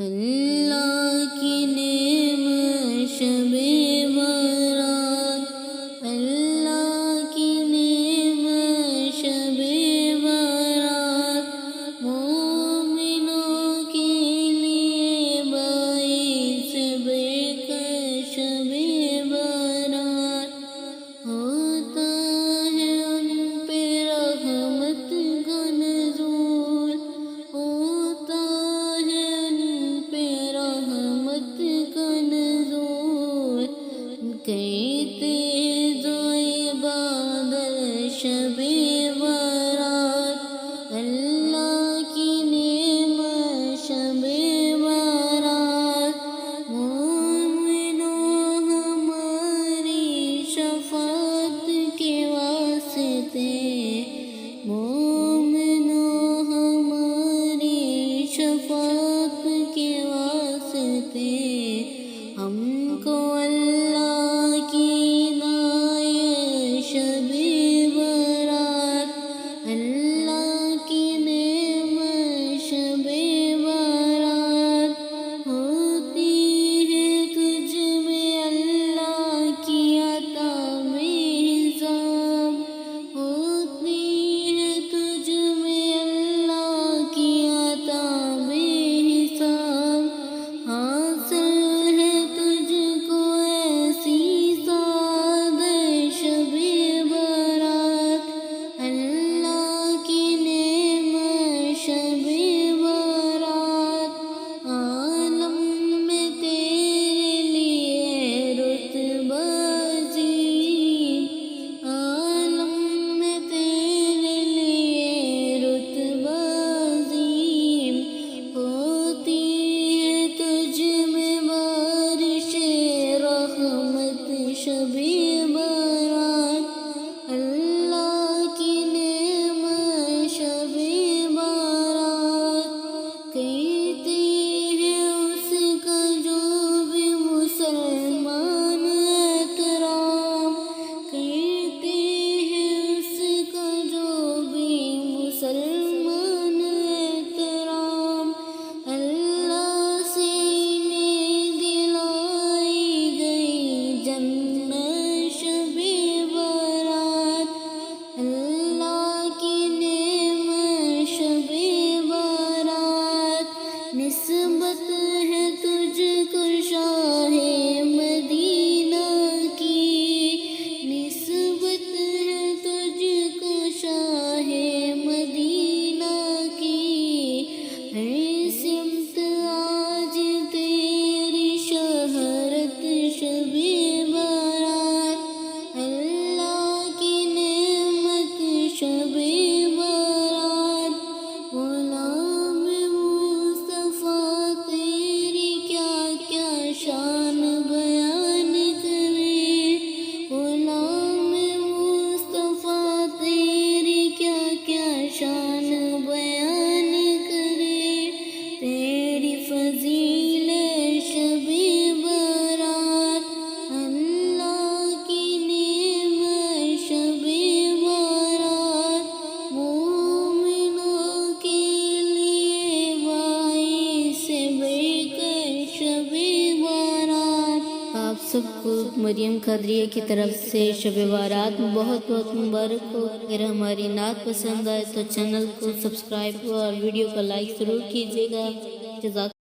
اللہ کی نعمت شب برات، اللہ کی نعمت شب برات، مومنوں کے لیے باعث برکت شب برات، ہوتا ہے ان پہ رحمت کا نزول، ہوتا ہے ان پہ رحمت کا نزول، کہتے جو عبادت شب برات، اللہ کی نعمت شب برات، مومنوں ہماری شفاعت کے واسطے، مومنوں ہماری شفاعت کے واسطے، ہم کو اللہ کی عنایت شب برات، اللہ کی نعمت شب برات، ہوتی ہے تجھ میں اللہ کی عطا بے حساب، ہوتی ہے تجھ میں اللہ کی عطا بے حساب، حاصل ہے تجھ کو ایسی سعادت شب برات، اللہ کی نعمت شب برات، عالم میں تیرے لیے رتبہ عظیم، عالم میں تیرے لیے رتبہ عظیم، ہوتی ہے تجھ میں بارش رحمت شب برات، اللہ کی نعمت شب برات، کہتے ہیں اس کا جو بھی مسلمان احترام، کہتے ہیں اس کا جو بھی مسلمان احترام، اللہ سے انہیں دلائی گئی جنت شب برات، اللہ کی نعمت شب برات، نسبت ہے تجھ کو شاہ مدینہ کی، نسبت ہے تجھ کو شاہ مدینہ کی، ہے سمت آج تیری شہرت شب برات، اللہ کی نعمت شب برات، غلام مصطفیٰ تیری کیا کیا شان بیان کرے، غلام مصطفیٰ تیری کیا کیا شان بیان کرے، تیری فضیلت شب برات، اللہ کی نعمت شب برات، مومنوں کے لیے باعث برکت شب برات۔ آپ سب کو مریم قادریہ کی طرف سے شب برات بہت بہت مبارک ہو۔ اگر ہماری نعت پسند آئے تو چینل کو سبسکرائب اور ویڈیو کو لائک ضرور کیجیے گا۔ جزاک